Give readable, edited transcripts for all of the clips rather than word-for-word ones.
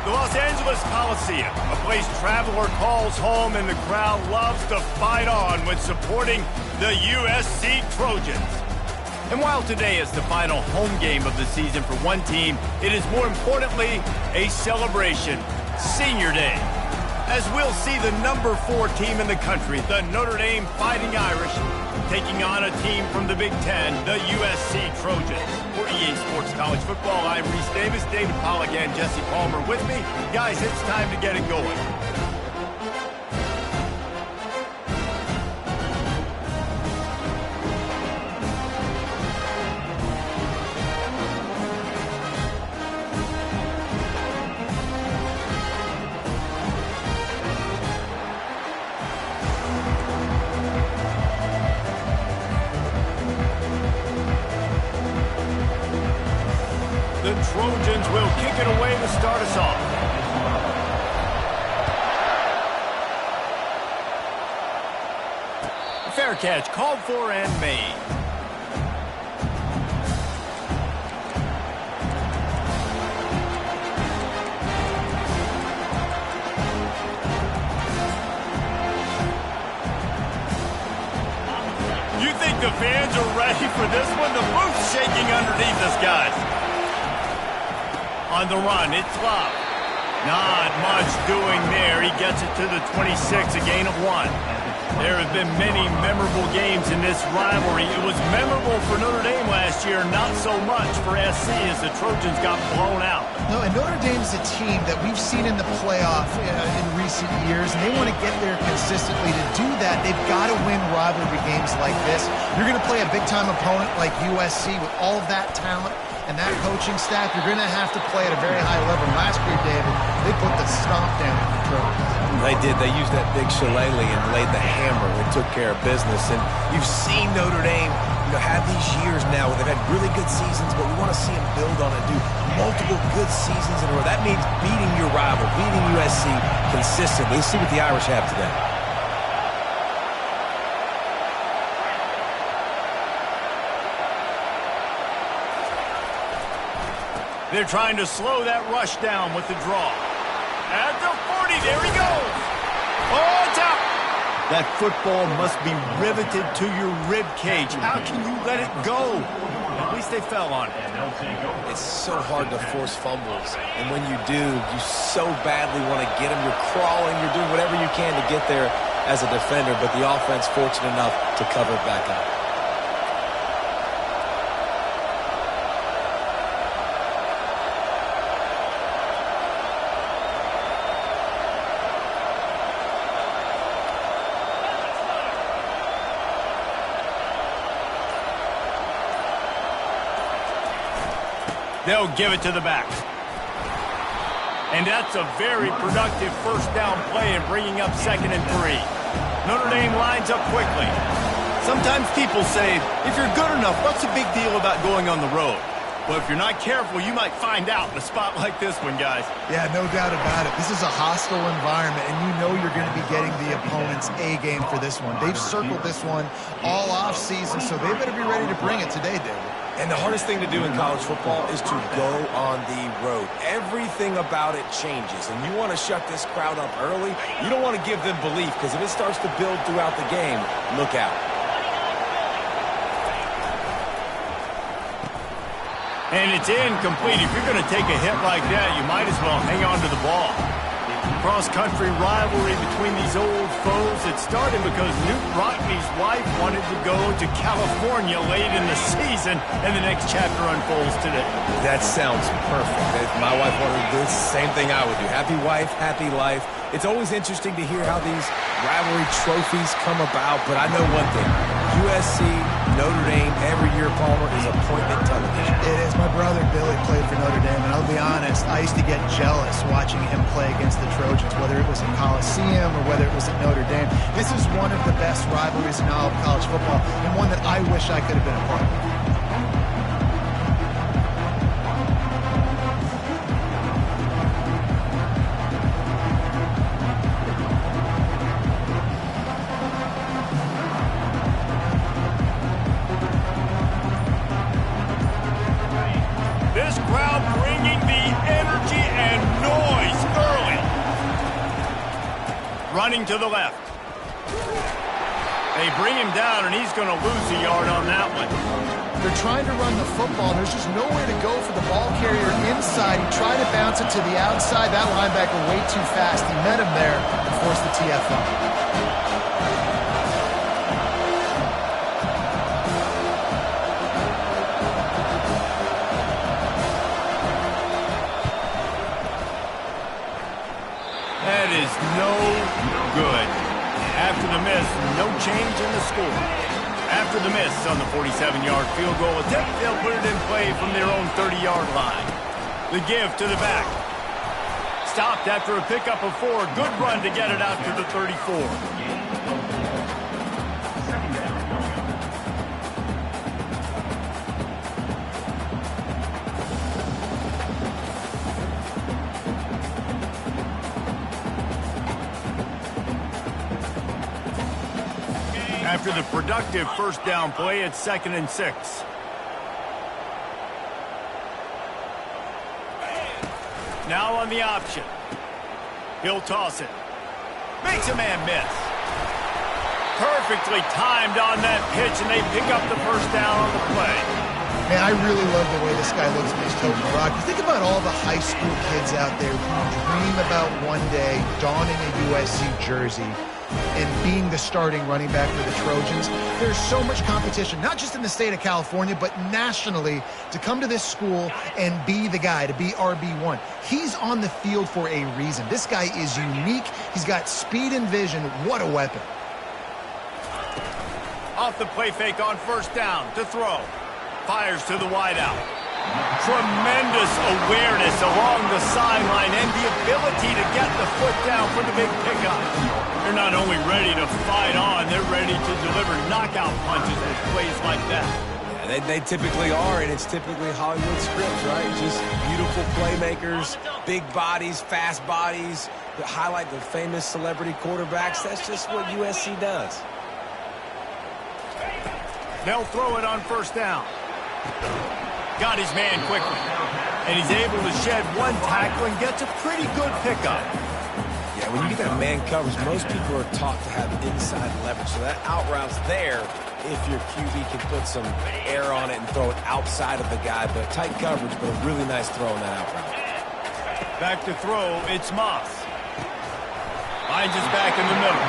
The Los Angeles Coliseum, a place traveler calls home and the crowd loves to fight on when supporting the USC Trojans. And while today is the final home game of the season for one team, it is more importantly a celebration, Senior Day. As we'll see the number 4 team in the country, the Notre Dame Fighting Irish, taking on a team from the Big Ten, the USC Trojans. For EA Sports College Football, I'm Reese Davis, David Pollack, and Jesse Palmer with me. Guys, it's time to get it going. The Trojans will kick it away to start us off. Fair catch, called for and made. You think the fans are ready for this one? The booth's shaking underneath us, guys. On the run, it's Love. Not much doing there. He gets it to the 26, a gain of 1. There have been many memorable games in this rivalry. It was memorable for Notre Dame last year, not so much for SC as the Trojans got blown out. No, and Notre Dame's a team that we've seen in the playoff in recent years, and they want to get there consistently. To do that, they've got to win rivalry games like this. You're going to play a big-time opponent like USC with all of that talent and that coaching staff. You're going to have to play at a very high level. Last year, David, they put the stomp down on the Trojans. They did. They used that big shillelagh and laid the hammer and took care of business. And you've seen Notre Dame, have these years now where they've had really good seasons, but we want to see them build on and do multiple good seasons in a row. That means beating your rival, beating USC consistently. Let's see what the Irish have today. They're trying to slow that rush down with the draw. At the 40, there he goes. Oh, it's out. That football must be riveted to your rib cage. How can you let it go? At least they fell on it. It's so hard to force fumbles, and when you do, you so badly want to get them. You're crawling, you're doing whatever you can to get there as a defender, but the offense fortunate enough to cover it back up. They'll give it to the back. And that's a very productive first down play and bringing up 2nd and 3. Notre Dame lines up quickly. Sometimes people say, if you're good enough, what's the big deal about going on the road? Well, if you're not careful, you might find out in a spot like this one, guys. Yeah, no doubt about it. This is a hostile environment, and you know you're going to be getting the opponent's A game for this one. They've circled this one all offseason, so they better be ready to bring it today, David. And the hardest thing to do in college football is to go on the road. Everything about it changes, and you want to shut this crowd up early. You don't want to give them belief, because if it starts to build throughout the game, look out. And it's incomplete. If you're going to take a hit like that, you might as well hang on to the ball. Cross-country rivalry between these old foes. It started because Newt Rockne's wife wanted to go to California late in the season, and the next chapter unfolds today. That sounds perfect. If my wife wanted to do the same thing I would do. Happy wife, happy life. It's always interesting to hear how these rivalry trophies come about, but I know one thing. USC, Notre Dame, every year, Palmer, is appointment television. It is. My brother Billy played for Notre Dame, and I'll be honest, I used to get jealous watching him play against the Trojans, whether it was at Coliseum or whether it was at Notre Dame. This is one of the best rivalries in all of college football, and one that I wish I could have been a part of. This crowd bringing the energy and noise running to the left. They bring him down, and he's going to lose a yard on that one. They're trying to run the football. There's just nowhere to go for the ball carrier inside. He tried to bounce it to the outside. That linebacker way too fast. He met him there and forced the TFL. That is no good. After the miss, no change in the score. After the miss on the 47-yard field goal attempt, they'll put it in play from their own 30-yard line. The give to the back. Stopped after a pickup of 4. Good run to get it out to the 34. After the productive first down play, it's 2nd and 6. Now on the option. He'll toss it. Makes a man miss. Perfectly timed on that pitch, and they pick up the first down on the play. Man, I really love the way this guy looks in his Token Rock. You think about all the high school kids out there who dream about one day donning a USC jersey and being the starting running back for the Trojans. There's so much competition, not just in the state of California, but nationally, to come to this school and be the guy, to be RB1. He's on the field for a reason. This guy is unique. He's got speed and vision. What a weapon. Off the play fake on first down to throw. Fires to the wideout. Tremendous awareness along the sideline and the ability to get the foot down for the big pickup. They're not only ready to fight on, they're ready to deliver knockout punches with plays like that. Yeah, they typically are, and it's typically Hollywood scripts, right? Just beautiful playmakers, big bodies, fast bodies that highlight the famous celebrity quarterbacks. That's just what USC does. They'll throw it on first down. Got his man quickly. And he's able to shed one tackle and gets a pretty good pickup. Yeah, when you get that man coverage, most people are taught to have inside leverage. So that out route's there if your QB can put some air on it and throw it outside of the guy. But tight coverage, but a really nice throw on that out route. Back to throw, it's Moss. Finds his back in the middle.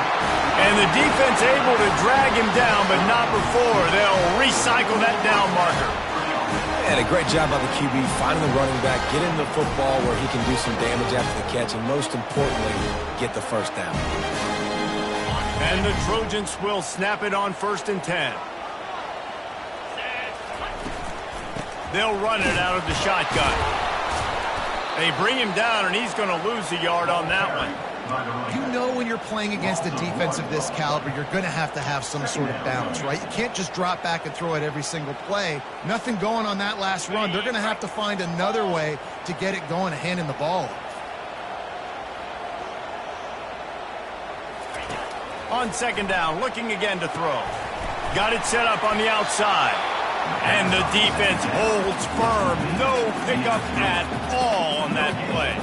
And the defense able to drag him down, but not before they'll recycle that down marker. And a great job by the QB finding the running back, getting the football where he can do some damage after the catch, and most importantly, get the first down. And the Trojans will snap it on 1st and 10. They'll run it out of the shotgun. They bring him down, and he's going to lose a yard on that one. You know when you're playing against a defense of this caliber, you're going to have some sort of balance, right? You can't just drop back and throw it every single play. Nothing going on that last run. They're going to have to find another way to get it going and handing the ball off. On 2nd down, looking again to throw. Got it set up on the outside. And the defense holds firm. No pickup at all on that play.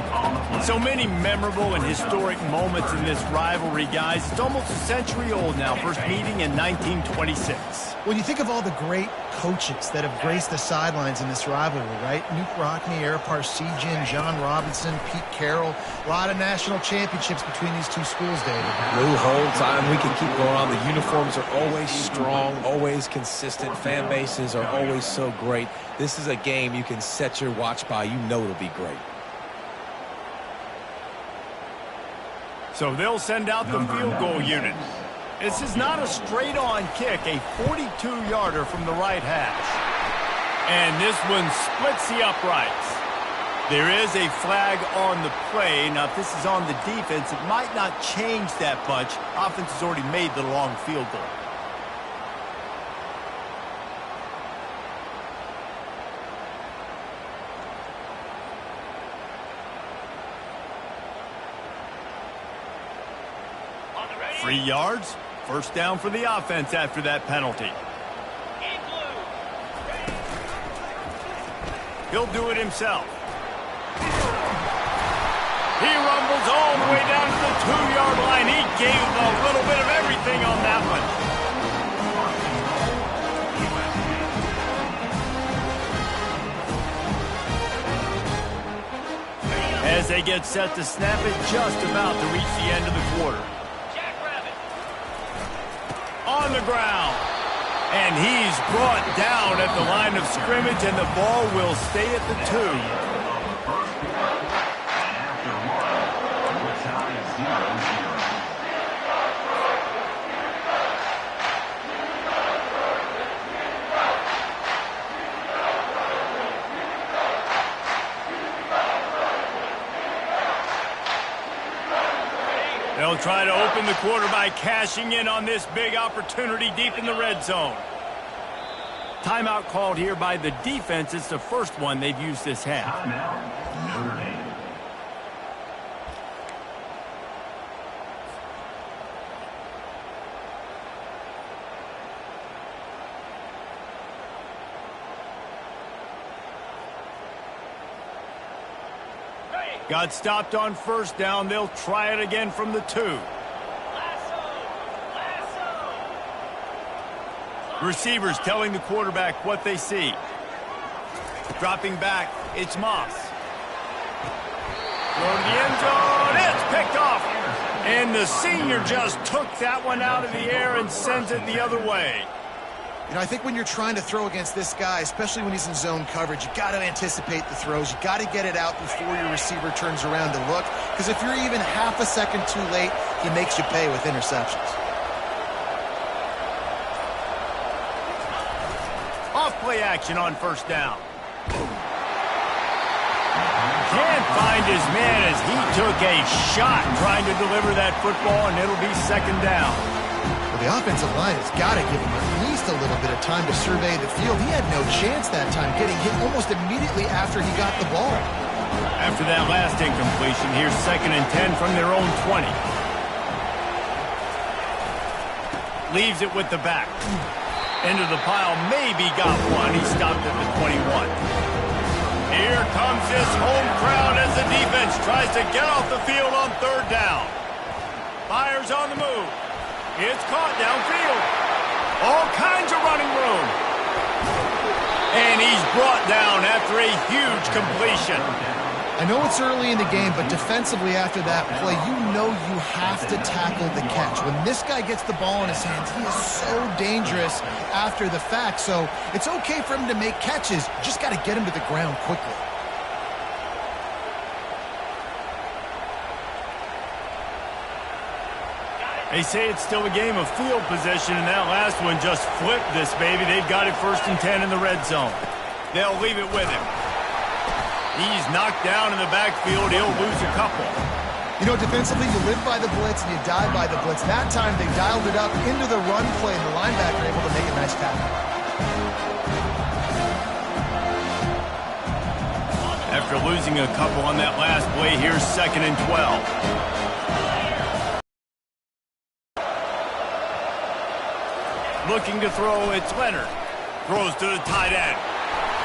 So many memorable and historic moments in this rivalry, guys. It's almost a century old now. First meeting in 1926. When you think of all the great coaches that have graced the sidelines in this rivalry, right? Newt Rockne, Ara Parseghian, John Robinson, Pete Carroll. A lot of national championships between these two schools, David. Lou Holtz, we can keep going on. The uniforms are always strong, always consistent. Fan bases are always so great. This is a game you can set your watch by. You know it'll be great. So they'll send out the field goal unit. This is not a straight-on kick, a 42-yarder from the right hash. And this one splits the uprights. There is a flag on the play. Now, if this is on the defense, it might not change that much. Offense has already made the long field goal. Three yards, first down for the offense after that penalty. He'll do it himself. He rumbles all the way down to the 2-yard line. He gave him a little bit of everything on that one. As they get set to snap it, just about to reach the end of the quarter. On the ground. And he's brought down at the line of scrimmage, and the ball will stay at the 2. They'll try to open the quarter by cashing in on this big opportunity deep in the red zone. Timeout called here by the defense. It's the first one they've used this half. Notre Dame. Got stopped on first down. They'll try it again from the 2. Receivers telling the quarterback what they see. Dropping back, it's Moss. Throw to the end zone. It's picked off. And the senior just took that one out of the air and sends it the other way. You know, I think when you're trying to throw against this guy, especially when he's in zone coverage, you got to anticipate the throws. You got to get it out before your receiver turns around to look. Because if you're even half a second too late, he makes you pay with interceptions. Off-play action on first down. Can't find his man as he took a shot trying to deliver that football, and it'll be second down. Well, the offensive line has got to give him at least a little bit of time to survey the field. He had no chance that time, getting hit almost immediately after he got the ball. After that last incompletion, here's 2nd and 10 from their own 20. Leaves it with the back. Into the pile, maybe got one. He stopped at the 21. Here comes this home crowd as the defense tries to get off the field on third down. Fires on the move. It's caught downfield. All kinds of running room. And he's brought down after a huge completion. I know it's early in the game, but defensively after that play, you know you have to tackle the catch. When this guy gets the ball in his hands, he is so dangerous after the fact. So it's okay for him to make catches. Just got to get him to the ground quickly. They say it's still a game of field possession, and that last one just flipped this baby. They've got it 1st and 10 in the red zone. They'll leave it with him. He's knocked down in the backfield. He'll lose a couple. You know, defensively, you live by the blitz and you die by the blitz. That time, they dialed it up into the run play, and the linebacker able to make a nice tackle. After losing a couple on that last play, here's 2nd and 12. Looking to throw, it's Leonard. Throws to the tight end.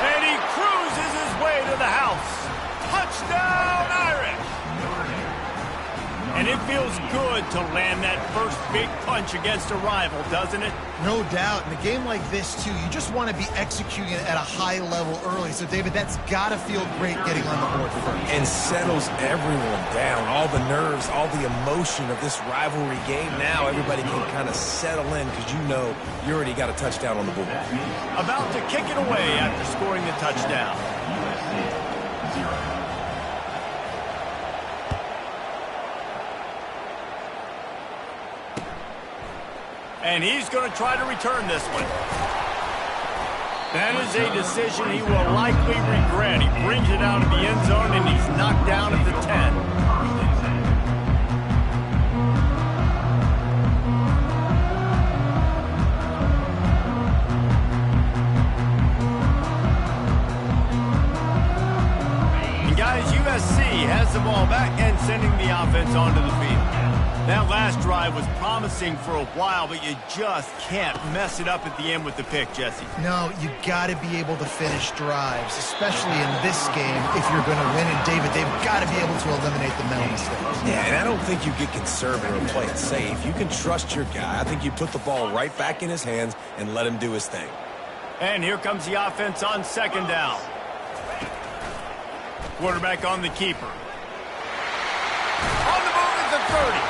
And he cruises his way to the house. Touchdown, Irish! And it feels good to land that first big punch against a rival, doesn't it? No doubt. In a game like this, too, you just want to be executing it at a high level early. So, David, that's got to feel great getting on the board first. And settles everyone down. All the nerves, all the emotion of this rivalry game. Now everybody can kind of settle in because you know you already got a touchdown on the board. About to kick it away after scoring the touchdown. And he's going to try to return this one. That is a decision he will likely regret. He brings it out of the end zone, and he's knocked down at the 10. USC has has the ball back and sending the offense onto the field. That last drive was promising for a while, but you just can't mess it up at the end with the pick, Jesse. No, you got to be able to finish drives, especially in this game if you're going to win. And, David, they've got to be able to eliminate the mental mistakes. Yeah, and I don't think you get conservative or play it safe. You can trust your guy. I think you put the ball right back in his hands and let him do his thing. And here comes the offense on second down. Quarterback on the keeper. On the move at the 30.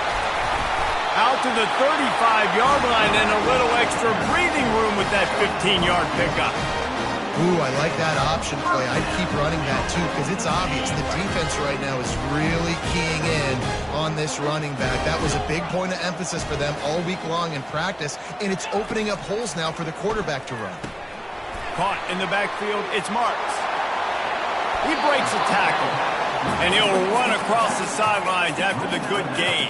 Out to the 35-yard line and a little extra breathing room with that 15-yard pickup. Ooh, I like that option play. I'd keep running that too because it's obvious the defense right now is really keying in on this running back. That was a big point of emphasis for them all week long in practice, and it's opening up holes now for the quarterback to run. Caught in the backfield, it's Marks. He breaks a tackle, and he'll run across the sidelines after the good gain.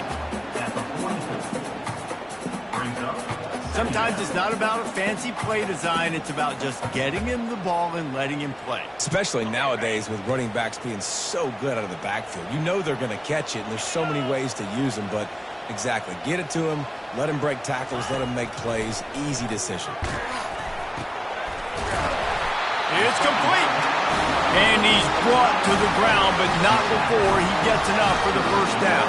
Sometimes it's not about a fancy play design. It's about just getting him the ball and letting him play. Especially nowadays with running backs being so good out of the backfield. You know they're going to catch it, and there's so many ways to use them. But exactly, get it to him, let him break tackles, let him make plays. Easy decision. It's complete. And he's brought to the ground, but not before he gets enough for the first down.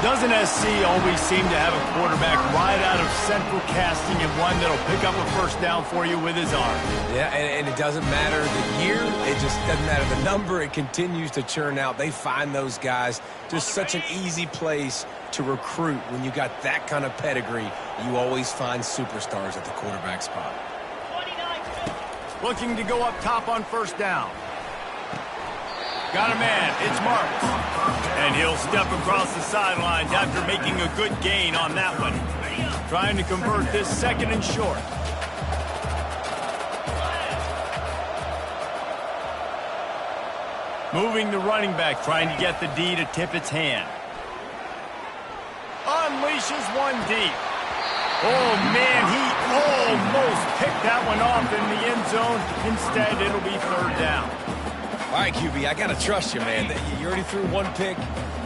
Doesn't SC always seem to have a quarterback right out of central casting and one that'll pick up a first down for you with his arm? Yeah, and it doesn't matter the year. It just doesn't matter the number. It continues to churn out. They find those guys. Just such an easy place to recruit. When you got that kind of pedigree, you always find superstars at the quarterback spot. Looking to go up top on first down. Got a man. It's Marks. And he'll step across the sidelines after making a good gain on that one. Trying to convert this second and short. Moving the running back, trying to get the D to tip its hand. Unleashes one deep. Oh, man, he almost picked that one off in the end zone. Instead, it'll be third down. All right, QB, I got to trust you, man. You already threw one pick.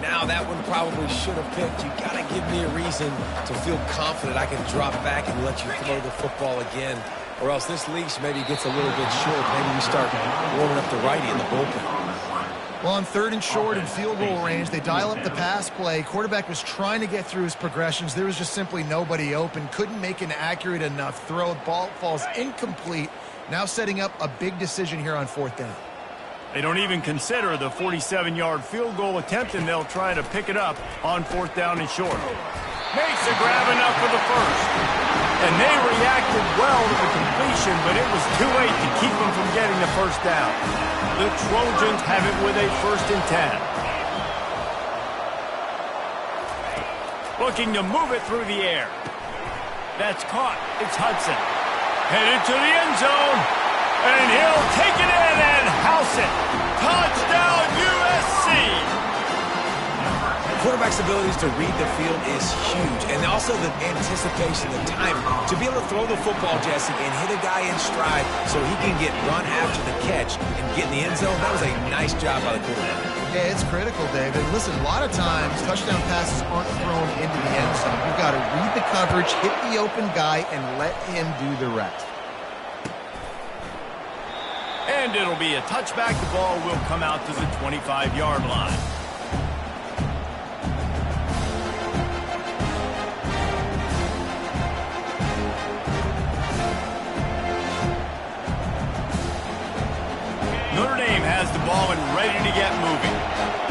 Now that one probably should have picked. You got to give me a reason to feel confident I can drop back and let you throw the football again. Or else this leash maybe gets a little bit short. Maybe we start warming up the righty in the bullpen. Well, on third and short and field goal range, they dial up the pass play. Quarterback was trying to get through his progressions. There was just simply nobody open. Couldn't make an accurate enough throw. Ball falls incomplete. Now setting up a big decision here on fourth down. They don't even consider the 47-yard field goal attempt, and they'll try to pick it up on fourth down and short. Makes a grab enough for the first. And they reacted well to the completion, but it was too late to keep them from getting the first down. The Trojans have it with a 1st and 10. Looking to move it through the air. That's caught. It's Hudson. Headed to the end zone. And he'll take it in and house it. Touchdown, USC! Quarterback's abilities to read the field is huge, and also the anticipation, the timing. To be able to throw the football, Jesse, and hit a guy in stride so he can get run after the catch and get in the end zone, that was a nice job by the quarterback. Yeah, it's critical, David. Listen, a lot of times touchdown passes aren't thrown into the end zone. You've got to read the coverage, hit the open guy, and let him do the rest. And it'll be a touchback. The ball will come out to the 25-yard line. Notre Dame has the ball and ready to get moving.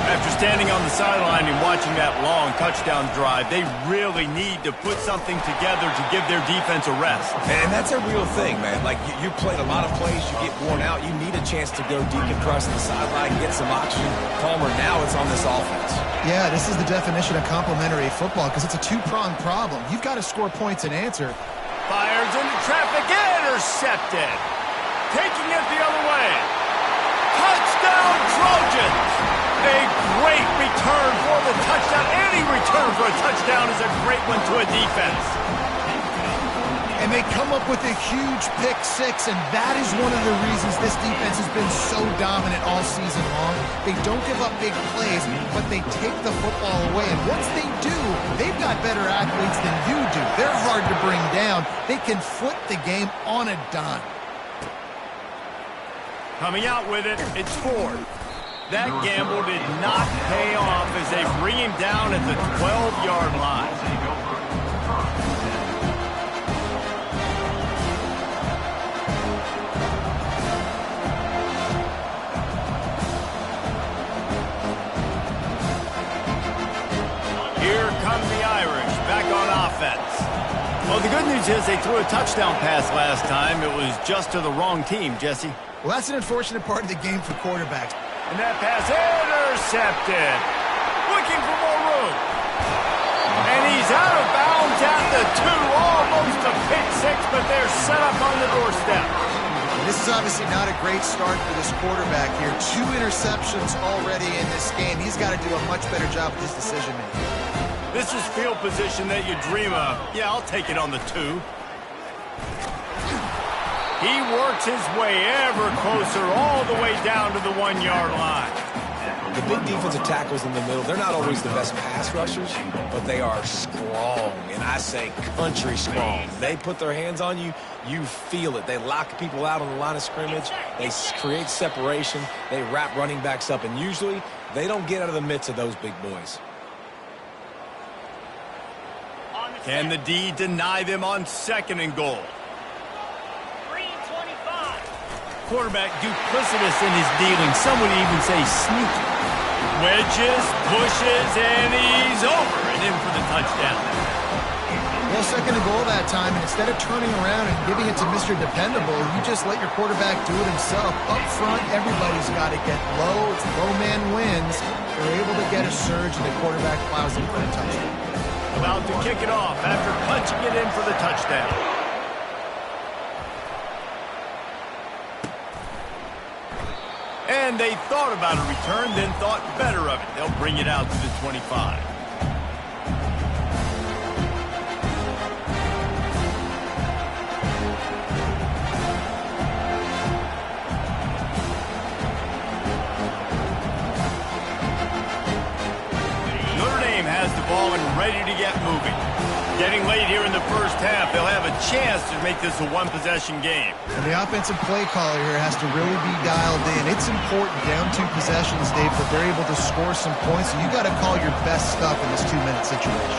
After standing on the sideline and watching that long touchdown drive, they really need to put something together to give their defense a rest. And that's a real thing, man. Like, you played a lot of plays, you get worn out, you need a chance to go decompress on the sideline, get some oxygen. Palmer, now it's on this offense. Yeah, this is the definition of complementary football because it's a two-pronged problem. You've got to score points and answer. Fires into traffic, intercepted. Taking it the other way. Touchdown, Trojans! A great return for the touchdown. Any return for a touchdown is a great one to a defense. And they come up with a huge pick six, and that is one of the reasons this defense has been so dominant all season long. They don't give up big plays, but they take the football away. And once they do, they've got better athletes than you do. They're hard to bring down. They can flip the game on a dime. Coming out with it, it's Ford. That gamble did not pay off as they bring him down at the 12-yard line. Here come the Irish back on offense. Well, the good news is they threw a touchdown pass last time. It was just to the wrong team, Jesse. Well, that's an unfortunate part of the game for quarterbacks. And that pass intercepted. Looking for more room. And he's out of bounds at the 2. Almost a pick six, but they're set up on the doorstep. This is obviously not a great start for this quarterback here. 2 interceptions already in this game. He's got to do a much better job with his decision-making. This is field position that you dream of. Yeah, I'll take it on the 2. He works his way ever closer all the way down to the 1-yard line. The big defensive tackles in the middle, they're not always the best pass rushers, but they are strong, and I say country strong. They put their hands on you, you feel it. They lock people out on the line of scrimmage. They create separation. They wrap running backs up, and usually they don't get out of the midst of those big boys. Can the D deny them on 2nd and goal? Quarterback duplicitous in his dealing. Some would even say sneaky. Wedges, pushes, and he's over and in for the touchdown. Well, 2nd and goal that time, and instead of turning around and giving it to Mr. Dependable, you just let your quarterback do it himself. Up front, everybody's got to get low. It's low man wins. They're able to get a surge, and the quarterback plows in for a touchdown. About to kick it off after punching it in for the touchdown. And they thought about a return, then thought better of it. They'll bring it out to the 25. Notre Dame has the ball and ready to get moving. Getting late here in the first half, they'll have a chance to make this a one-possession game. And the offensive play caller here has to really be dialed in. It's important down 2 possessions, Dave, that they're able to score some points, and you got to call your best stuff in this 2-minute situation.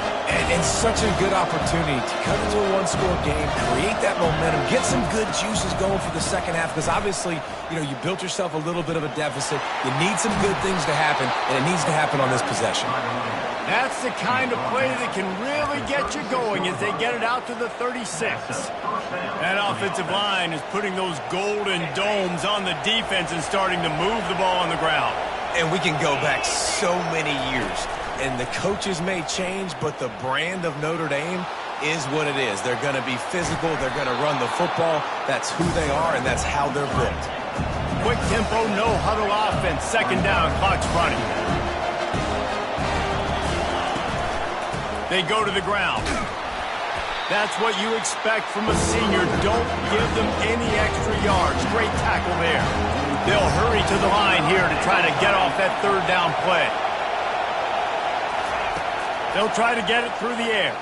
And such a good opportunity to cut into a 1-score game, create that momentum, get some good juices going for the second half, because obviously, you know, you built yourself a little bit of a deficit. You need some good things to happen, and it needs to happen on this possession. That's the kind of play that can really get you going as they get it out to the 36. That offensive line is putting those golden domes on the defense and starting to move the ball on the ground. And we can go back so many years. And the coaches may change, but the brand of Notre Dame is what it is. They're going to be physical. They're going to run the football. That's who they are, and that's how they're built. Quick tempo, no huddle offense. 2nd down, clock's running. They go to the ground. That's what you expect from a senior. Don't give them any extra yards. Great tackle there. They'll hurry to the line here to try to get off that 3rd down play. They'll try to get it through the air.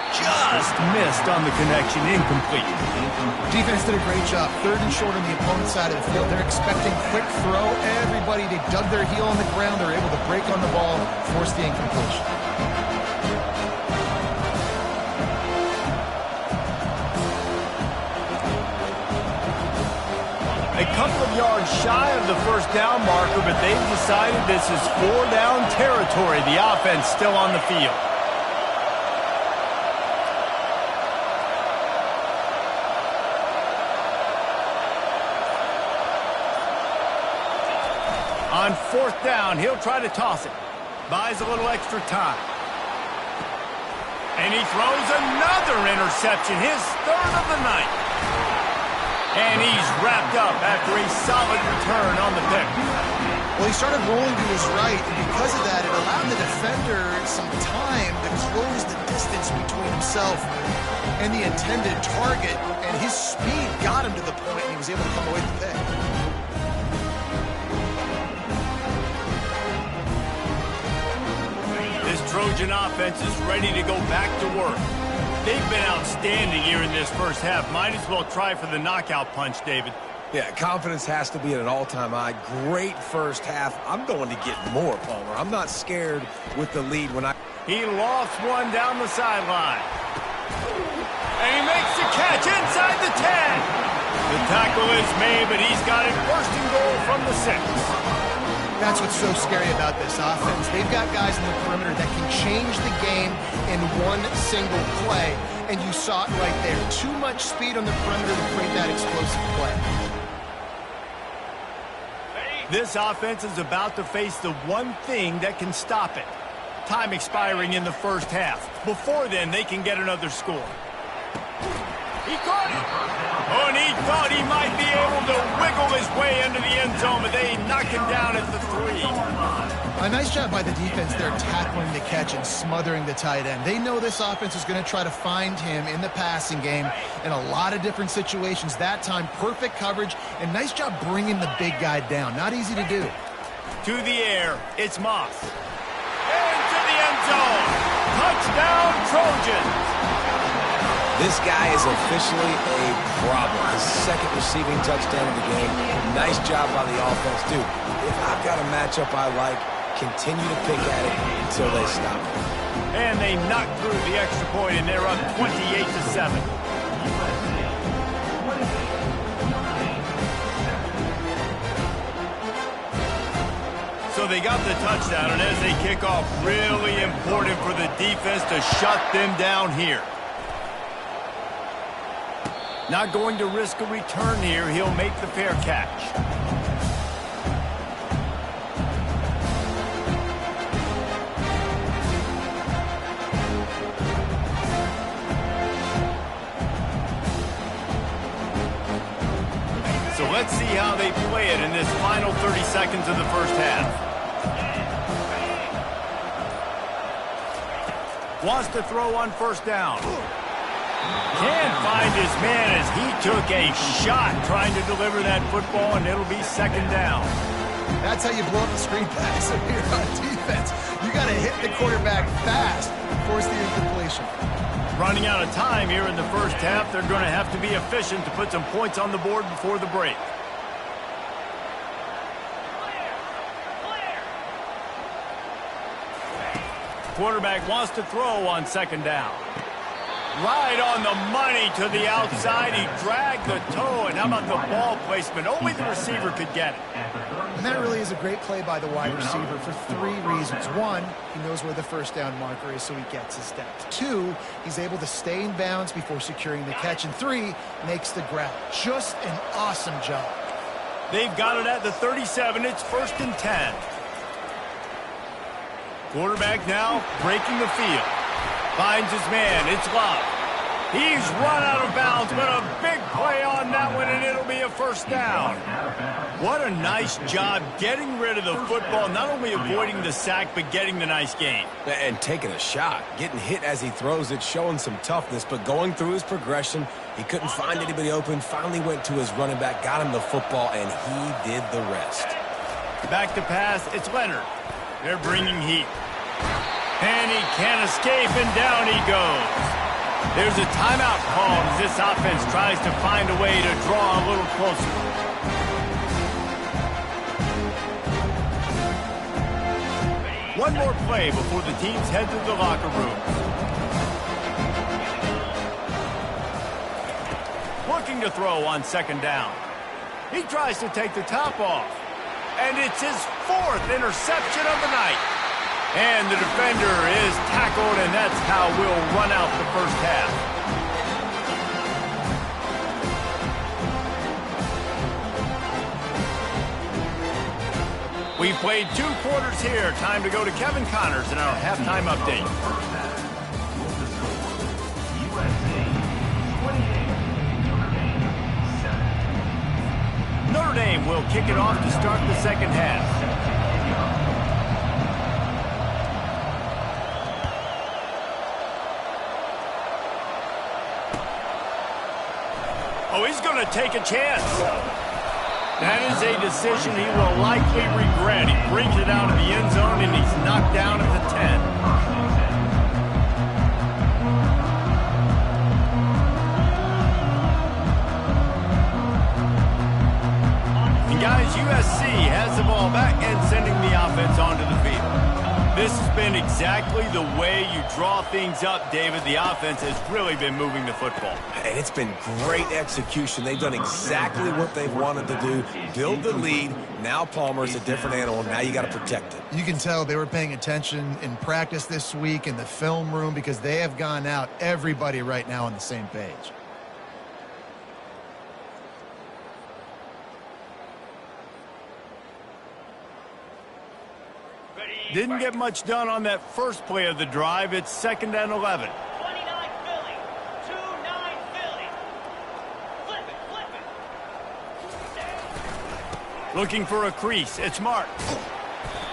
Just missed on the connection. Incomplete. Defense did a great job. 3rd and short on the opponent's side of the field. They're expecting quick throw. Everybody, they dug their heel on the ground. They're able to break on the ball, force the incompletion. A couple of yards shy of the 1st down marker, but they've decided this is 4-down territory. The offense still on the field. On 4th down, he'll try to toss it. Buys a little extra time. And he throws another interception, his 3rd of the night. And he's wrapped up after a solid return on the pick. Well, he started rolling to his right, and because of that, it allowed the defender some time to close the distance between himself and the intended target, and his speed got him to the point, and he was able to come away with the pick. This Trojan offense is ready to go back to work. They've been outstanding here in this first half. Might as well try for the knockout punch, David. Yeah, confidence has to be at an all-time high. Great first half. I'm going to get more, Palmer. I'm not scared with the lead when I... He lost one down the sideline. And he makes the catch inside the 10. The tackle is made, but he's got it first and goal from the 6. That's what's so scary about this offense. They've got guys in the perimeter that can change the game in one single play, and you saw it right there. Too much speed on the perimeter to create that explosive play. This offense is about to face the one thing that can stop it. Time expiring in the first half. Before then, they can get another score. He caught it. Oh, and he thought he might be able to wiggle his way into the end zone, but they knock him down at the 3. A nice job by the defense there tackling the catch and smothering the tight end. They know this offense is going to try to find him in the passing game in a lot of different situations. That time, perfect coverage, and nice job bringing the big guy down. Not easy to do. To the air, it's Moss. Into the end zone. Touchdown, Trojans. This guy is officially a problem. His second receiving touchdown of the game. Nice job by the offense, dude. If I've got a matchup I like, continue to pick at it until they stop it. And they knock through the extra point, and they're up 28-7. So they got the touchdown, and as they kick off, really important for the defense to shut them down here. Not going to risk a return here. He'll make the fair catch. So let's see how they play it in this final 30 seconds of the first half. Wants to throw on first down. Can't find his man as he took a shot trying to deliver that football, and it'll be second down. That's how you blow up the screen pass if you're on defense. You got to hit the quarterback fast, force the incompletion. Running out of time here in the first half, they're going to have to be efficient to put some points on the board before the break. Quarterback wants to throw on second down. Right on the money to the outside. He dragged the toe, and how about the ball placement? Only the receiver could get it. And that really is a great play by the wide receiver for 3 reasons. 1, he knows where the first down marker is, so he gets his steps. 2, he's able to stay in bounds before securing the catch. And 3, makes the grab. Just an awesome job. They've got it at the 37. It's first and 10. Quarterback now breaking the field. Finds his man. It's Love. He's run out of bounds, but a big play on that one, and it'll be a first down. What a nice job getting rid of the football, not only avoiding the sack, but getting the nice gain. And taking a shot. Getting hit as he throws it, showing some toughness, but going through his progression, he couldn't find anybody open, finally went to his running back, got him the football, and he did the rest. Back to pass, it's Leonard. They're bringing heat. And he can't escape, and down he goes. There's a timeout called as this offense tries to find a way to draw a little closer. One more play before the teams head to the locker room. Looking to throw on second down. He tries to take the top off. And it's his 4th interception of the night. And the defender is tackled, and that's how we'll run out the first half. We played 2 quarters here. Time to go to Kevin Connors in our halftime update. Notre Dame will kick it off to start the second half. going to take a chance. That is a decision he will likely regret. He brings it out of the end zone, and he's knocked down at the 10. Guys, USC has the ball back and sending the offense onto the field. This has been exactly the way you draw things up, David. The offense has really been moving the football. And it's been great execution. They've done exactly what they've wanted to do. Build the lead. Now Palmer's a different animal. Now you got to protect it. You can tell they were paying attention in practice this week in the film room because they have gone out, everybody right now on the same page. Didn't get much done on that first play of the drive. It's 2nd and 11. 29 Philly. 2-9 Philly. Flip it. Looking for a crease. It's marked.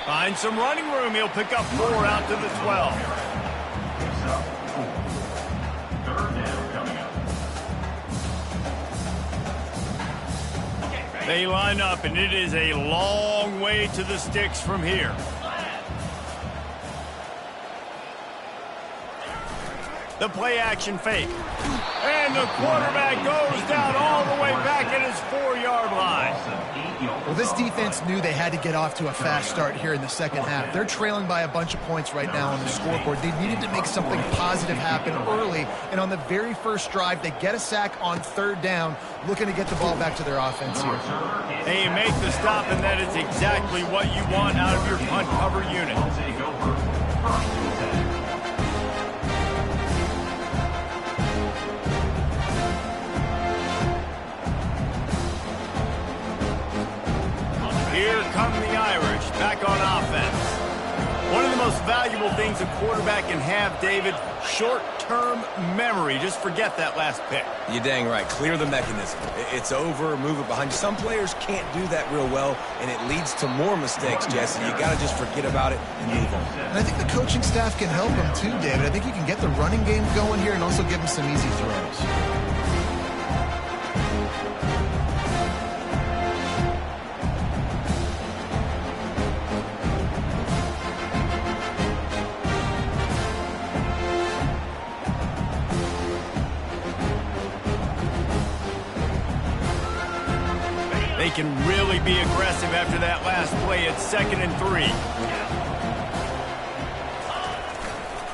Finds some running room. He'll pick up 4 out to the 12. They line up, and it is a long way to the sticks from here. The play action fake. And the quarterback goes down all the way back at his 4-yard line. Well, this defense knew they had to get off to a fast start here in the second half. They're trailing by a bunch of points right now on the scoreboard. They needed to make something positive happen early. And on the very first drive, they get a sack on 3rd down, looking to get the ball back to their offense here. They make the stop, and that is exactly what you want out of your punt cover unit. Here come the Irish, back on offense. One of the most valuable things a quarterback can have, David, short-term memory. Just forget that last pick. You're dang right. Clear the mechanism. It's over, move it behind you. Some players can't do that real well, and it leads to more mistakes, Jesse. You got to just forget about it and move on. And I think the coaching staff can help him too, David. I think you can get the running game going here and also give him some easy throws. They can really be aggressive after that last play. It's 2nd and 3.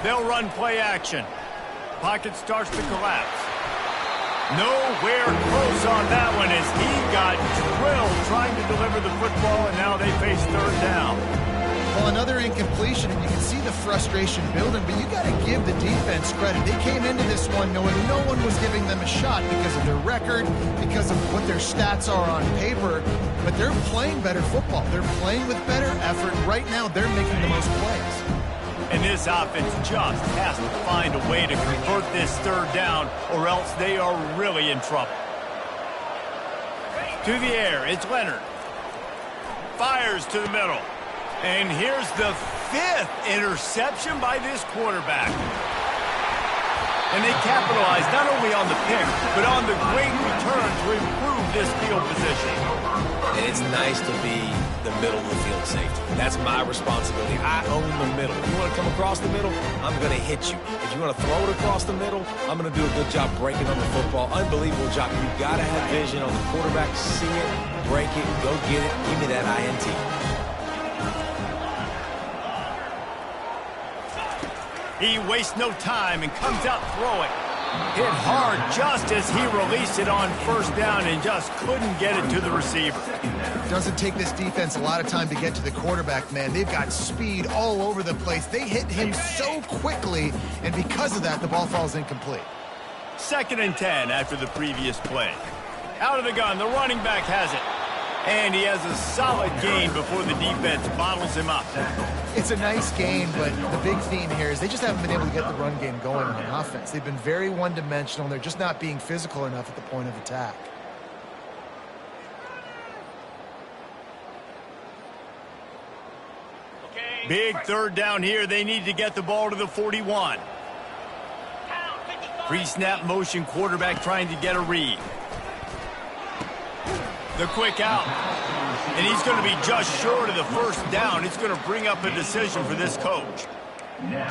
They'll run play action. Pocket starts to collapse. Nowhere close on that one as he got drilled trying to deliver the football, and now they face 3rd down. Well, another incompletion, and you can see the frustration building, but you got to give the defense credit. They came into this one knowing no one was giving them a shot because of their record, because of what their stats are on paper, but they're playing better football. They're playing with better effort. Right now, they're making the most plays. And this offense just has to find a way to convert this 3rd down, or else they are really in trouble. To the air, it's Leonard. Fires to the middle. And here's the 5th interception by this quarterback. And they capitalize not only on the pick, but on the great return to improve this field position. And it's nice to be the middle of the field safety. That's my responsibility. I own the middle. If you want to come across the middle, I'm going to hit you. If you want to throw it across the middle, I'm going to do a good job breaking on the football. Unbelievable job. You've got to have vision on the quarterback. See it, break it, go get it. Give me that INT. He wastes no time and comes out throwing. Hit hard just as he released it on 1st down and just couldn't get it to the receiver. Doesn't take this defense a lot of time to get to the quarterback, man. They've got speed all over the place. They hit him so quickly, and because of that, the ball falls incomplete. 2nd and 10 after the previous play. Out of the gun, the running back has it. And he has a solid gain before the defense bottles him up. It's a nice game, but the big theme here is they just haven't been able to get the run game going on offense. They've been very one-dimensional, and they're just not being physical enough at the point of attack. Big 3rd down here. They need to get the ball to the 41. Pre-snap motion, quarterback trying to get a read. The quick out. And he's going to be just short of the first down. It's going to bring up a decision for this coach.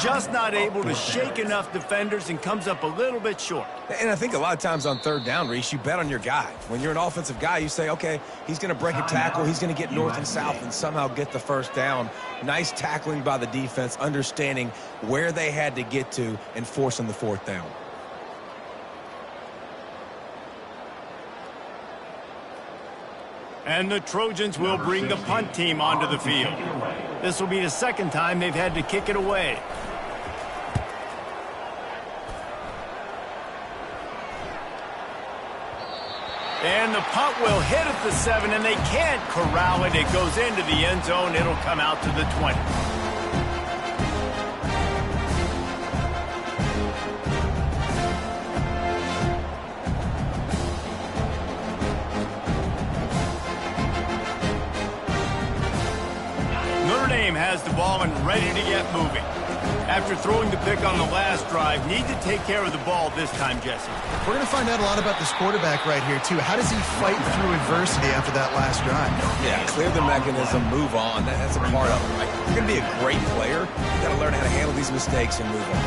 Just not able to shake enough defenders and comes up a little bit short. And I think a lot of times on third down, Reese, you bet on your guy. When you're an offensive guy, you say, okay, he's going to break a tackle, he's going to get north and south and somehow get the first down. Nice tackling by the defense, understanding where they had to get to and forcing the fourth down. And the Trojans will bring the punt team onto the field. This will be the second time they've had to kick it away. And the punt will hit at the 7, and they can't corral it. It goes into the end zone. It'll come out to the 20. Has the ball and ready to get moving. After throwing the pick on the last drive, need to take care of the ball this time, Jesse. We're going to find out a lot about this quarterback right here, too. How does he fight through adversity after that last drive? Yeah, clear the mechanism, move on. That's a part of it, right? If you're going to be a great player, you've got to learn how to handle these mistakes and move on.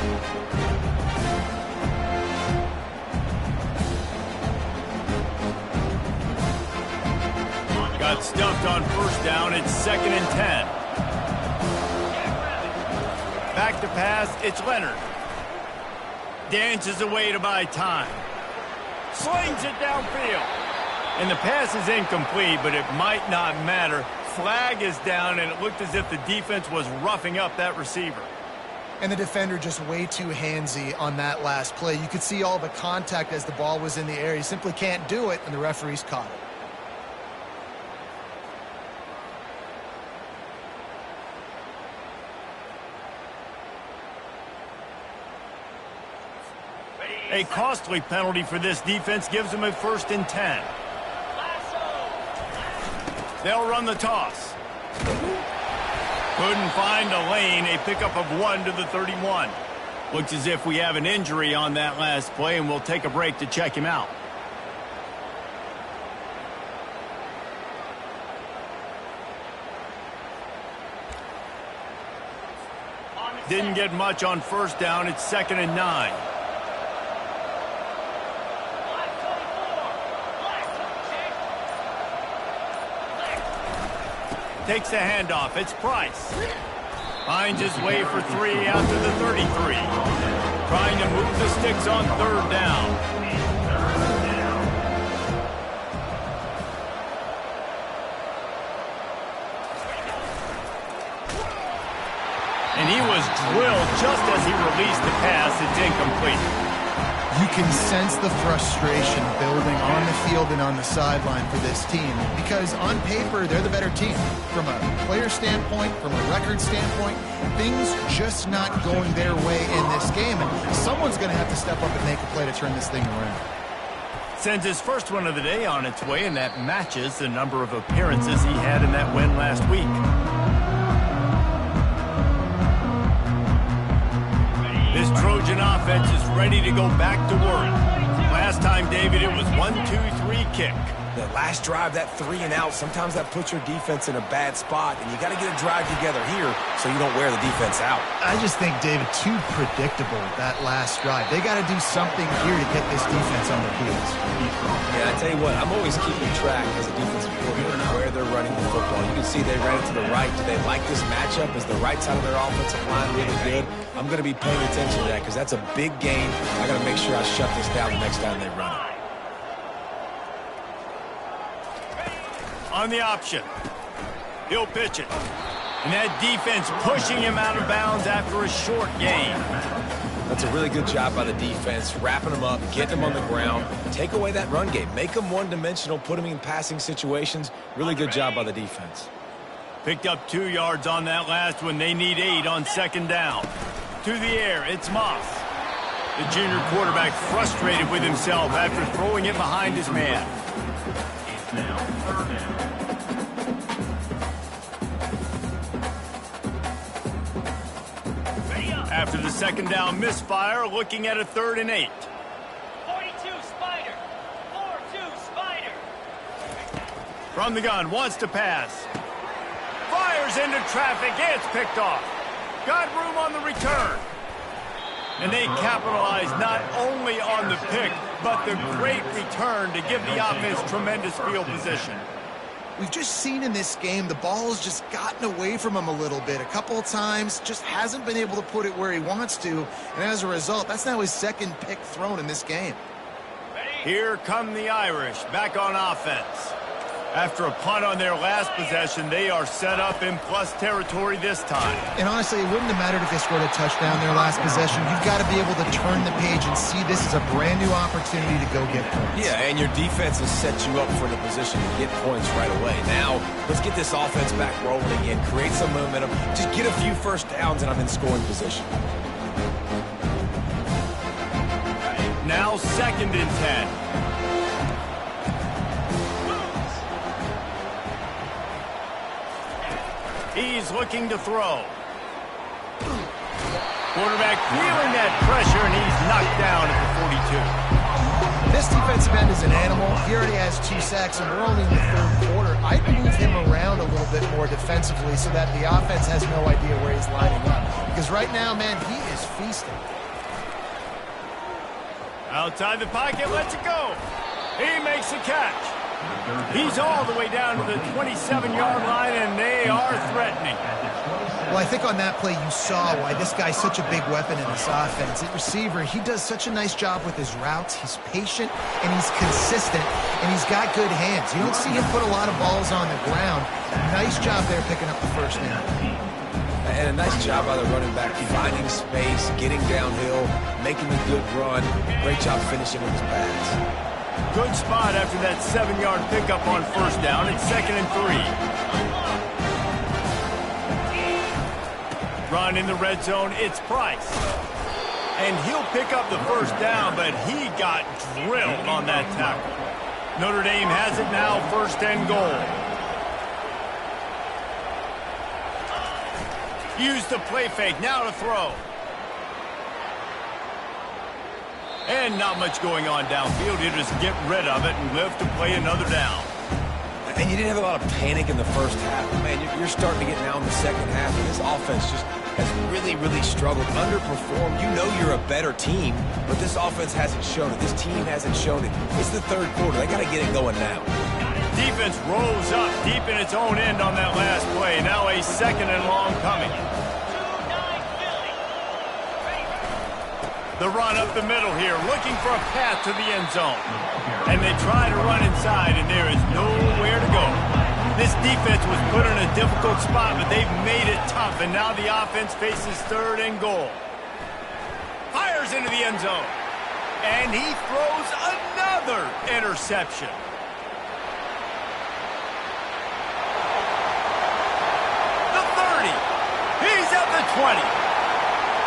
Got stuffed on first down. It's 2nd and 10. Back to pass, it's Leonard. Dances away to buy time. Slings it downfield. And the pass is incomplete, but it might not matter. Flag is down, and it looked as if the defense was roughing up that receiver. And the defender just way too handsy on that last play. You could see all the contact as the ball was in the air. He simply can't do it, and the referees caught it. A costly penalty for this defense gives them a 1st and 10. They'll run the toss. Couldn't find a lane. A pickup of 1 to the 31. Looks as if we have an injury on that last play, and we'll take a break to check him out. Didn't get much on first down. It's 2nd and 9. Takes the handoff. It's Price. Finds his way for 3 out to the 33. Trying to move the sticks on third down. And he was drilled just as he released the pass. It's incomplete. You can sense the frustration building on the field and on the sideline for this team because on paper, they're the better team. From a player standpoint, from a record standpoint, things just not going their way in this game, and someone's going to have to step up and make a play to turn this thing around. Sends his first one of the day on its way, and that matches the number of appearances he had in that win last week. This Trojan offense is ready to go back to work. Last time, David, it was 1-2-3 kick. The last drive, that 3 and out, sometimes that puts your defense in a bad spot, and you got to get a drive together here so you don't wear the defense out. I just think, David, too predictable, that last drive. They got to do something here to get this defense on their heels. Yeah, I tell you what, I'm always keeping track as a defensive coordinator where they're running the football. You can see they ran it to the right. Do they like this matchup? Is the right side of their offensive line really good? I'm going to be paying attention to that because that's a big game. I got to make sure I shut this down the next time they run it. On the option. He'll pitch it. And that defense pushing him out of bounds after a short gain. That's a really good job by the defense, wrapping them up, getting them on the ground. Take away that run game. Make them one-dimensional, put them in passing situations. Really good job by the defense. Picked up 2 yards on that last one. They need 8 on second down. To the air, it's Moss. The junior quarterback frustrated with himself after throwing it behind his man. Now third down. After the second down misfire, looking at a 3rd and 8. 42 Spider. 4-2 Spider. From the gun, wants to pass. Fires into traffic, it's picked off. Got room on the return. And they capitalize not only on the pick, but the great return to give the offense tremendous field position. We've just seen in this game the ball has just gotten away from him a little bit. A couple of times, just hasn't been able to put it where he wants to. And as a result, that's now his second pick thrown in this game. Here come the Irish, back on offense. After a punt on their last possession, they are set up in plus territory this time. And honestly, it wouldn't have mattered if they scored a touchdown their last possession. You've got to be able to turn the page and see this as a brand new opportunity to go get points. Yeah, and your defense has set you up for the position to get points right away. Now, let's get this offense back rolling again, create some momentum, just get a few first downs, and I'm in scoring position. Now 2nd and 10. He's looking to throw. Quarterback feeling that pressure, and he's knocked down at the 42. This defensive end is an animal. He already has 2 sacks, and we're only in the 3rd quarter. I'd move him around a little bit more defensively so that the offense has no idea where he's lining up. Because right now, man, he is feasting. Outside the pocket, lets it go. He makes a catch. He's all the way down to the 27-yard line, and they are threatening. Well, I think on that play you saw why this guy's such a big weapon in this offense. At receiver, he does such a nice job with his routes. He's patient, and he's consistent, and he's got good hands. You don't see him put a lot of balls on the ground. Nice job there picking up the first down. And a nice job by the running back, finding space, getting downhill, making a good run. Great job finishing with his pass. Good spot after that 7-yard pickup on first down. It's 2nd and 3. Run in the red zone, it's Price. And he'll pick up the first down, but he got drilled on that tackle. Notre Dame has it now, 1st and goal. Use the play fake, now to throw. And not much going on downfield. You just get rid of it and live to play another down. And you didn't have a lot of panic in the first half. Man, you're starting to get now in the second half, and this offense just has really, really struggled, underperformed. You know you're a better team, but this offense hasn't shown it. This team hasn't shown it. It's the 3rd quarter. They got to get it going now. Defense rolls up deep in its own end on that last play. Now a 2nd and long coming. The run up the middle here, looking for a path to the end zone. And they try to run inside, and there is nowhere to go. This defense was put in a difficult spot, but they've made it tough, and now the offense faces 3rd and goal. Fires into the end zone. And he throws another interception. The 30. He's at the 20.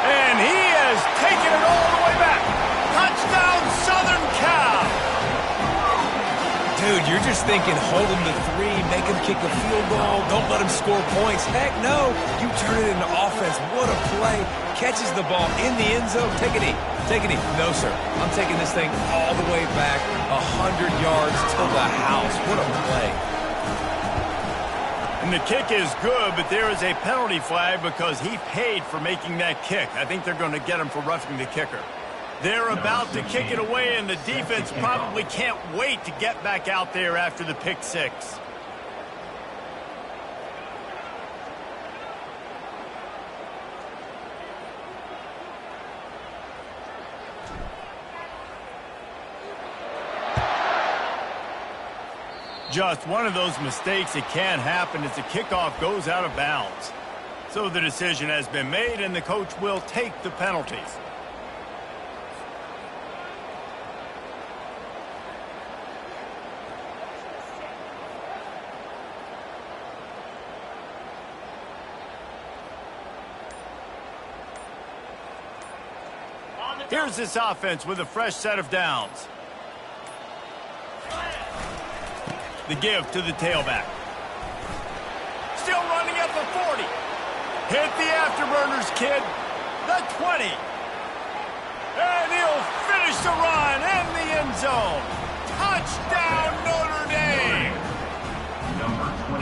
And he has taken it all the way back. Touchdown, Southern Cal. Dude, you're just thinking, hold him to 3, make him kick a field goal, don't let him score points. Heck no, you turn it into offense. What a play. Catches the ball in the end zone. Take a knee. Take a knee. No, sir. I'm taking this thing all the way back 100 yards to the house. What a play. And the kick is good, but there is a penalty flag because he paid for making that kick. I think they're going to get him for roughing the kicker. They're about to kick it away, and the defense probably can't wait to get back out there after the pick 6. Just one of those mistakes that can happen as the kickoff goes out of bounds. So the decision has been made, and the coach will take the penalties. Here's this offense with a fresh set of downs. The give to the tailback. Still running at the 40. Hit the afterburners, kid. The 20. And he'll finish the run in the end zone. Touchdown, Notre Dame.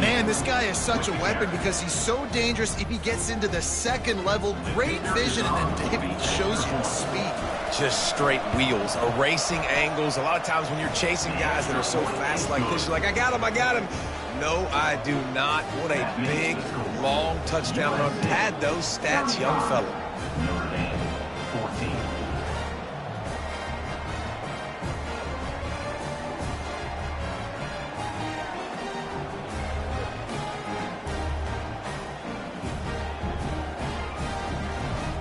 Man, this guy is such a weapon because he's so dangerous if he gets into the second level. Great vision, and then David shows you speed. Just straight wheels, erasing angles. A lot of times when you're chasing guys that are so fast like this, you're like, I got him, I got him. No, I do not. What a big, long touchdown run. Pad those stats, young fella. Notre Dame, 14.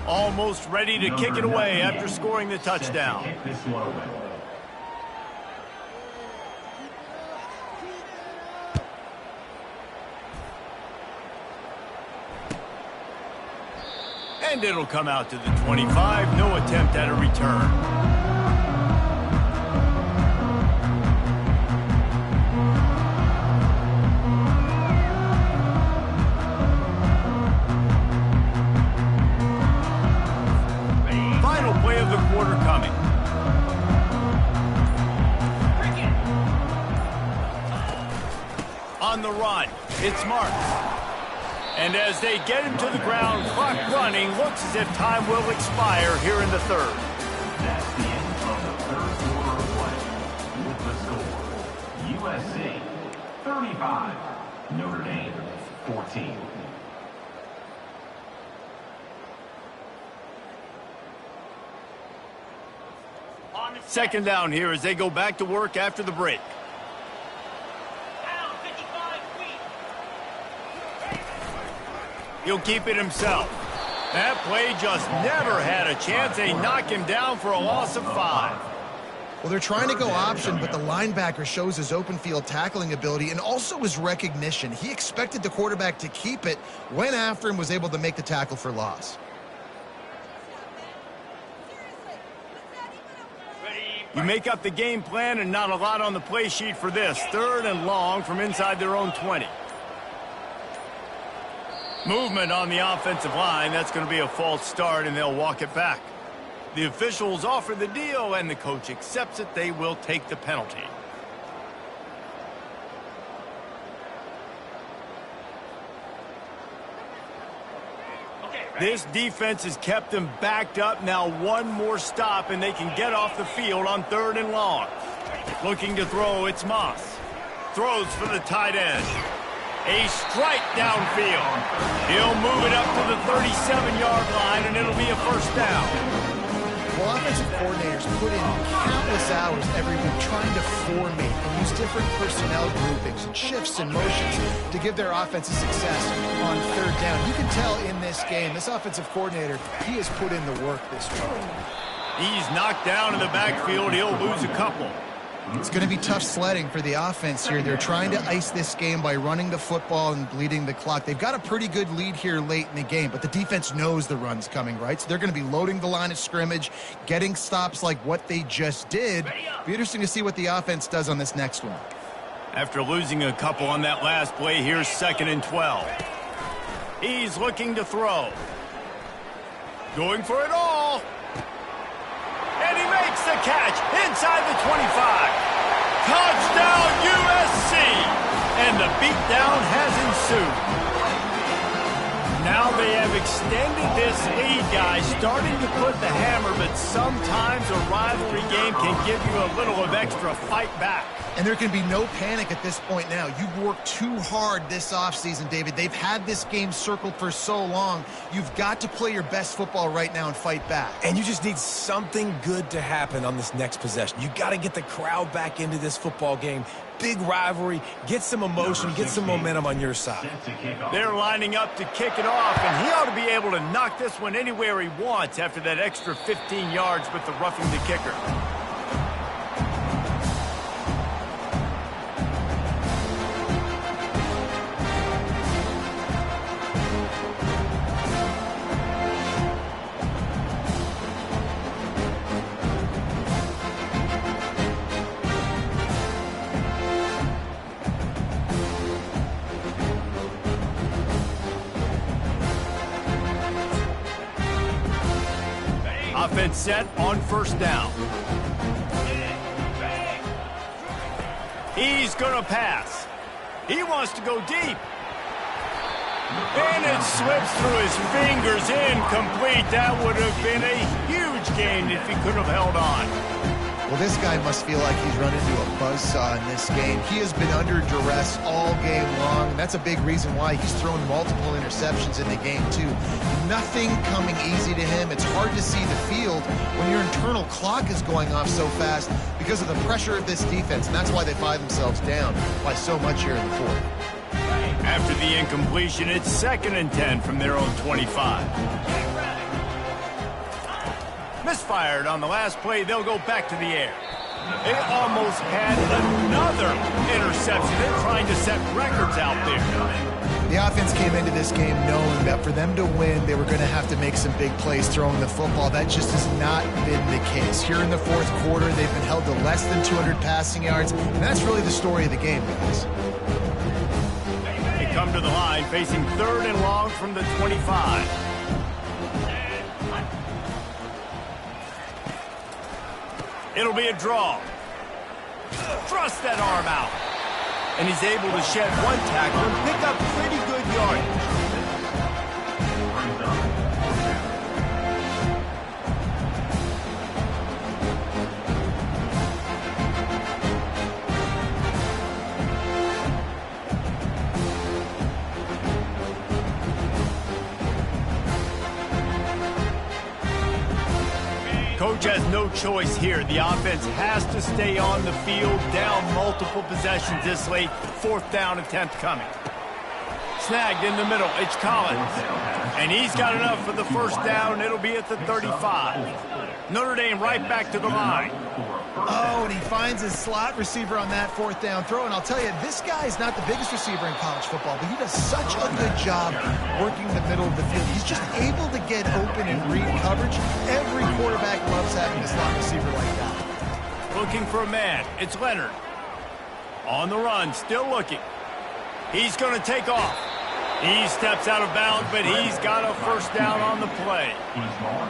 Almost ready to kick it away after scoring the touchdown. Kick this one away. And it'll come out to the 25. No attempt at a return. Final play of the quarter coming. On the run, it's Marks. And as they get him to the ground, clock running, looks as if time will expire here in the third. That's the end of the third quarter of play. With the score, USC 35, Notre Dame 14. Second down here as they go back to work after the break. Down 55 feet. He'll keep it himself. That play just never had a chance. They knock him down for a loss of 5. Well, they're trying to go option, but the linebacker shows his open field tackling ability and also his recognition. He expected the quarterback to keep it, went after him, was able to make the tackle for loss. You make up the game plan and not a lot on the play sheet for this. Third and long from inside their own 20. Movement on the offensive line. That's going to be a false start, and they'll walk it back. The officials offer the deal, and the coach accepts it. They will take the penalty. This defense has them them backed up. Now one more stop, and they can get off the field on third and long. Looking to throw, it's Moss. Throws for the tight end. A strike downfield. He'll move it up to the 37-yard line, and it'll be a first down. Well, offensive coordinators put in countless hours every week trying to formate and use different personnel groupings and shifts and motions to give their offensive success on third down. You can tell in this game, this offensive coordinator, he has put in the work this week. He's knocked down in the backfield. He'll lose a couple. It's going to be tough sledding for the offense here. They're trying to ice this game by running the football and bleeding the clock. They've got a pretty good lead here late in the game, but the defense knows the run's coming, right? So they're going to be loading the line of scrimmage, getting stops like what they just did. Be interesting to see what the offense does on this next one. After losing a couple on that last play, here's 2nd and 12. He's looking to throw. Going for it all. And he makes the catch inside the 25. Touchdown, USC! And the beatdown has ensued. Now they have extended this lead, guys, starting to put the hammer, but sometimes a rivalry game can give you a little of extra fight back. And there can be no panic at this point now. You've worked too hard this offseason, David. They've had this game circled for so long. You've got to play your best football right now and fight back. And you just need something good to happen on this next possession. You got to get the crowd back into this football game. Big rivalry. Get some emotion. Get some momentum on your side. They're lining up to kick it off, and he ought to be able to knock this one anywhere he wants after that extra 15 yards with the roughing the kicker. Offense set on first down. He's going to pass. He wants to go deep. And it slips through his fingers, incomplete. That would have been a huge gain if he could have held on. Well, this guy must feel like he's run into a buzzsaw in this game. He has been under duress all game long, and that's a big reason why he's thrown multiple interceptions in the game, too. Nothing coming easy to him. It's hard to see the field when your internal clock is going off so fast because of the pressure of this defense, and that's why they find themselves down by so much here in the fourth. After the incompletion, it's 2nd and 10 from their own 25. Misfired on the last play. They'll go back to the air. They almost had another interception. They're trying to set records out there. The offense came into this game knowing that for them to win, they were going to have to make some big plays throwing the football. That just has not been the case. Here in the fourth quarter, they've been held to less than 200 passing yards, and that's really the story of the game, guys. They come to the line facing 3rd and long from the 25. It'll be a draw. Thrust that arm out. And he's able to shed one tackle and pick up pretty good yardage. Coach has no choice here. The offense has to stay on the field, down multiple possessions this late. 4th down attempt coming. Snagged in the middle. It's Collins. And he's got enough for the 1st down. It'll be at the 35. Notre Dame right back to the line. Oh, and he finds his slot receiver on that 4th down throw. And I'll tell you, this guy's not the biggest receiver in college football, but he does such a good job working the middle of the field. He's just able to get open and read coverage. Every quarterback loves having a slot receiver like that. Looking for a man. It's Leonard. On the run, still looking. He's going to take off. He steps out of bounds, but he's got a 1st down on the play.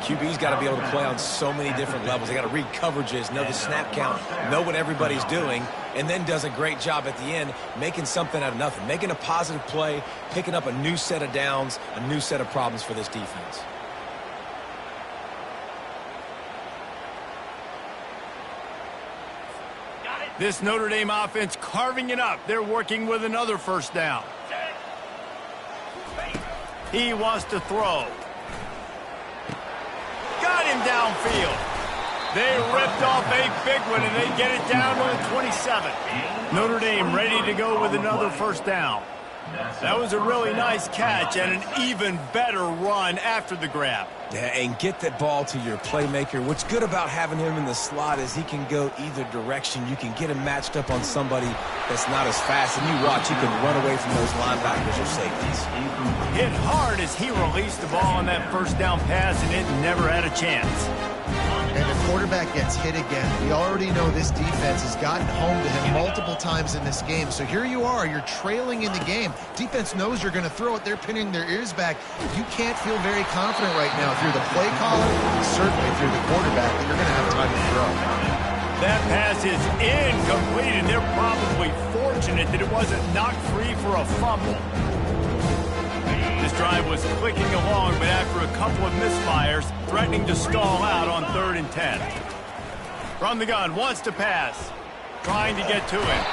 QB's got to be able to play on so many different levels. They got to read coverages, know the snap count, know what everybody's doing, and then does a great job at the end making something out of nothing, making a positive play, picking up a new set of downs, a new set of problems for this defense. This Notre Dame offense carving it up. They're working with another 1st down. He wants to throw. Got him downfield. They ripped off a big one, and they get it down to the 27. Notre Dame ready to go with another 1st down. That was a really nice catch and an even better run after the grab. Yeah, and get that ball to your playmaker. What's good about having him in the slot is he can go either direction. You can get him matched up on somebody that's not as fast, and you watch, he can run away from those linebackers or safeties. Hit hard as he released the ball on that 1st down pass, and it never had a chance. And the quarterback gets hit again. We already know this defense has gotten home to him multiple times in this game. So here you are, you're trailing in the game. Defense knows you're going to throw it. They're pinning their ears back. You can't feel very confident right now if you're the play caller, certainly if you're the quarterback, that you're going to have time to throw. That pass is incomplete, and they're probably fortunate that it wasn't knocked free for a fumble. This drive was clicking along, but after a couple of misfires, threatening to stall out on 3rd and 10. From the gun, wants to pass, trying to get to him.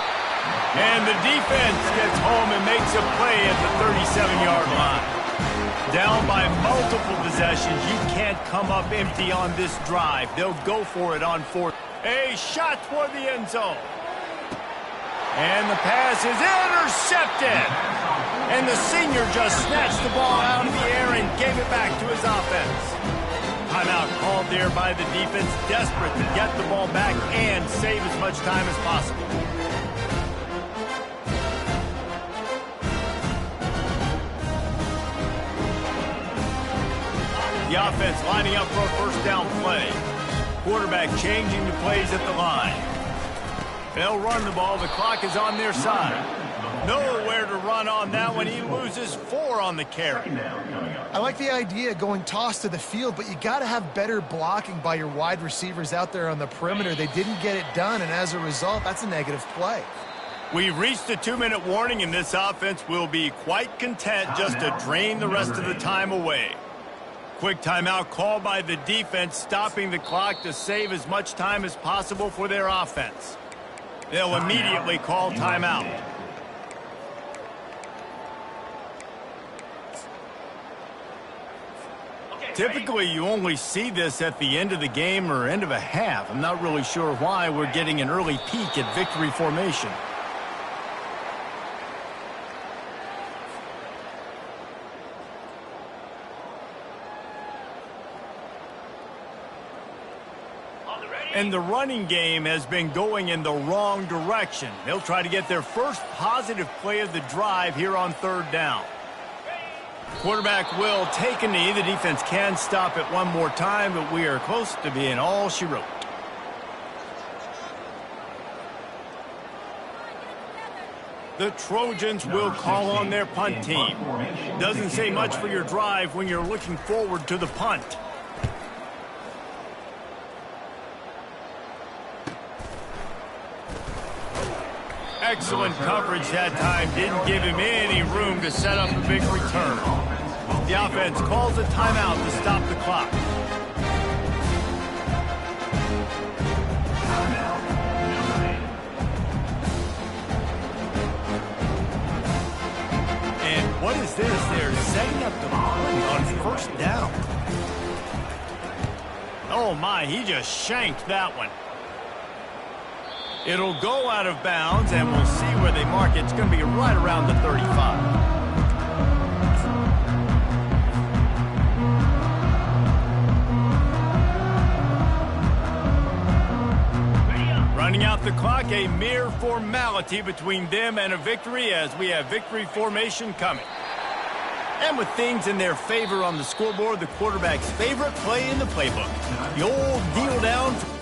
And the defense gets home and makes a play at the 37-yard line. Down by multiple possessions, you can't come up empty on this drive. They'll go for it on 4th. A shot toward the end zone. And the pass is intercepted. And the senior just snatched the ball out of the air and gave it back to his offense. Timeout called there by the defense, desperate to get the ball back and save as much time as possible. The offense lining up for a 1st down play. Quarterback changing the plays at the line. They'll run the ball. The clock is on their side. Nowhere to run on that one. He loses 4 on the carry. I like the idea going toss to the field, but you got to have better blocking by your wide receivers out there on the perimeter. They didn't get it done, and as a result, that's a negative play. We've reached the 2-minute warning, and this offense will be quite content just to drain the rest of the time away. Quick timeout called by the defense, stopping the clock to save as much time as possible for their offense. They'll immediately call timeout. Typically, you only see this at the end of the game or end of a half. I'm not really sure why we're getting an early peek at victory formation. And the running game has been going in the wrong direction. They'll try to get their first positive play of the drive here on 3rd down. Quarterback will take a knee. The defense can stop it one more time, but we are close to being all she wrote. The Trojans will call on their punt team. Doesn't say much for your drive when you're looking forward to the punt. Excellent coverage that time. Didn't give him any room to set up a big return. The offense calls a timeout to stop the clock. And what is this? They're setting up the punt on 1st down. Oh my, he just shanked that one. It'll go out of bounds, and we'll see where they mark it. It's going to be right around the 35. Running out the clock, a mere formality between them and a victory as we have victory formation coming. And with things in their favor on the scoreboard, the quarterback's favorite play in the playbook. The old kneel down.